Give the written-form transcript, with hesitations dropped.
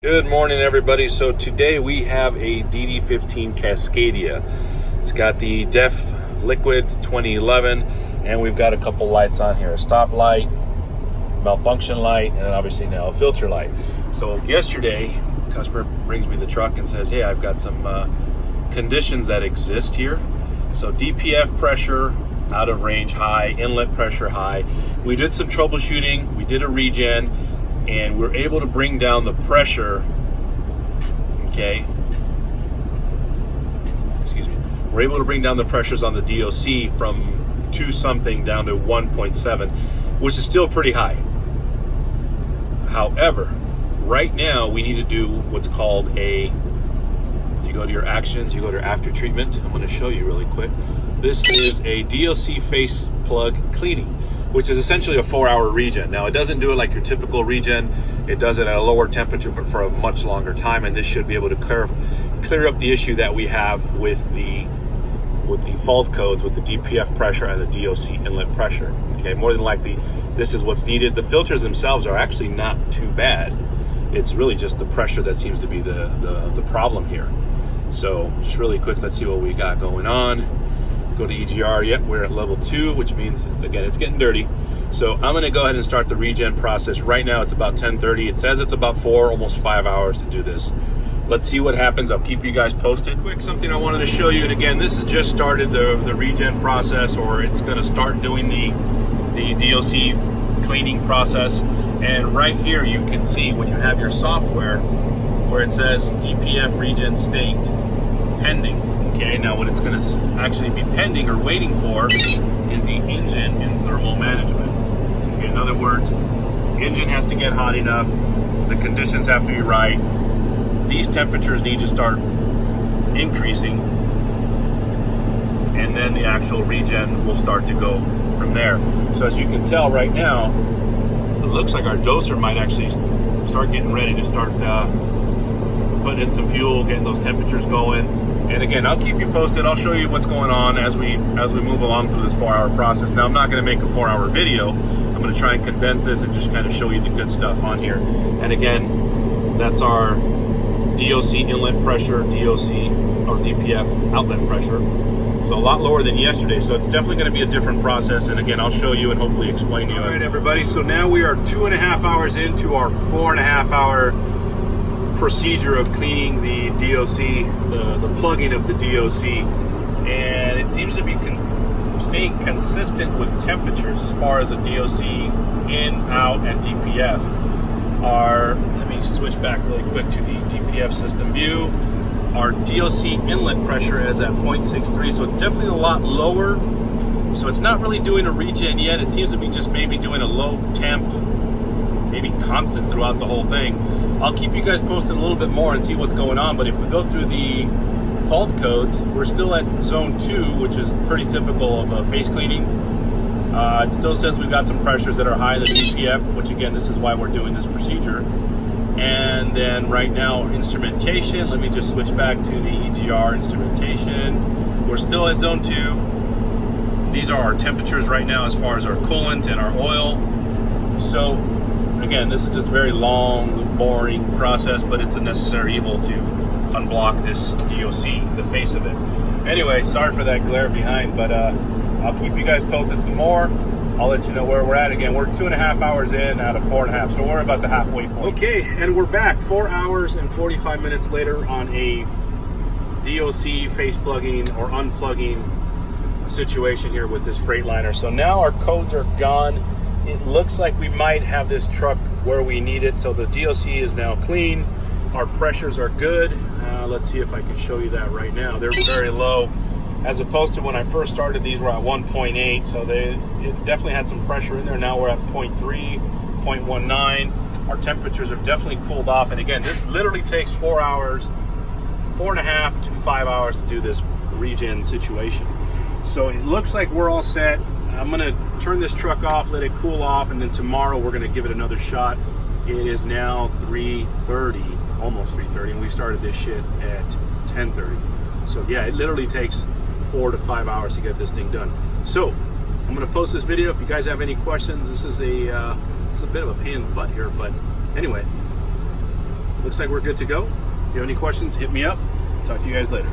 Good morning, everybody. So today we have a DD15 Cascadia. It's got the DEF Liquid 2011, and we've got a couple lights on here: a stop light, malfunction light, and obviously now a filter light. So yesterday, the customer brings me the truck and says, hey, I've got some conditions that exist here. So DPF pressure out of range high, inlet pressure high. We did some troubleshooting, we did a regen, and we're able to bring down the pressure, okay? Excuse me. We're able to bring down the pressures on the DOC from 2 something down to 1.7, which is still pretty high. However, right now we need to do what's called if you go to your actions, you go to after treatment. I'm going to show you really quick. This is a DOC face plug cleaning, which is essentially a 4-hour regen. Now, it doesn't do it like your typical regen. It does it at a lower temperature, but for a much longer time, and this should be able to clear up the issue that we have with the fault codes, with the DPF pressure and the DOC inlet pressure. Okay, more than likely, this is what's needed. The filters themselves are actually not too bad. It's really just the pressure that seems to be the problem here. So, just really quick, let's see what we got going on. Go to EGR. Yep, we're at level 2, which means it's getting dirty. So I'm going to go ahead and start the regen process. Right now it's about 10:30. It says it's about 4, almost 5 hours to do this. Let's see what happens. I'll keep you guys posted. Quick, something I wanted to show you, and again, this has just started the regen process, or it's going to start doing the DOC cleaning process. And right here you can see when you have your software where it says DPF regen state pending. Okay, now what it's going to actually be pending or waiting for is the engine and thermal management. Okay, in other words, engine has to get hot enough, the conditions have to be right, these temperatures need to start increasing, and then the actual regen will start to go from there. So as you can tell right now, it looks like our doser might actually start getting ready to start putting in some fuel, getting those temperatures going. And again, I'll keep you posted. I'll show you what's going on as we move along through this 4-hour process. Now, I'm not going to make a 4-hour video. I'm going to try and condense this and just kind of show you the good stuff on here. And again, that's our DOC inlet pressure, DOC or DPF outlet pressure. So a lot lower than yesterday. So it's definitely going to be a different process. And again, I'll show you and hopefully explain to you. All right, everybody. So now we are 2.5 hours into our 4.5 hour procedure of cleaning the DOC, the plugging of the DOC, and it seems to be staying consistent with temperatures as far as the DOC in, out, and DPF are. Let me switch back really quick to the DPF system view. Our DOC inlet pressure is at 0.63, so it's definitely a lot lower. So it's not really doing a regen yet. It seems to be just maybe doing a low temp, maybe constant throughout the whole thing. I'll keep you guys posted a little bit more and see what's going on, but if we go through the fault codes, we're still at zone 2, which is pretty typical of face cleaning. It still says we've got some pressures that are high in the DPF, which again, this is why we're doing this procedure. And then right now, instrumentation, let me just switch back to the EGR instrumentation. We're still at zone 2. These are our temperatures right now as far as our coolant and our oil. So again, this is just a very long, boring process, but it's a necessary evil to unblock this DOC, the face of it. Anyway, sorry for that glare behind, but I'll keep you guys posted some more. I'll let you know where we're at. Again, we're 2.5 hours in out of 4.5, so we're about the halfway point. Okay, and we're back 4 hours and 45 minutes later on a DOC face plugging or unplugging situation here with this Freightliner. So now our codes are gone. It looks like we might have this truck where we need it. So the DOC is now clean. Our pressures are good. Let's see if I can show you that right now. They're very low. As opposed to when I first started, these were at 1.8. So it definitely had some pressure in there. Now we're at 0.3, 0.19. Our temperatures have definitely cooled off. And again, this literally takes 4 hours, 4.5 to 5 hours to do this regen situation. So it looks like we're all set. I'm gonna turn this truck off, let it cool off, and then tomorrow we're gonna give it another shot. It is now 3:30, almost 3:30, and we started this shit at 10:30. So yeah, it literally takes 4 to 5 hours to get this thing done. So I'm gonna post this video. If you guys have any questions, this is a bit of a pain in the butt here, but anyway, looks like we're good to go. If you have any questions, hit me up. Talk to you guys later.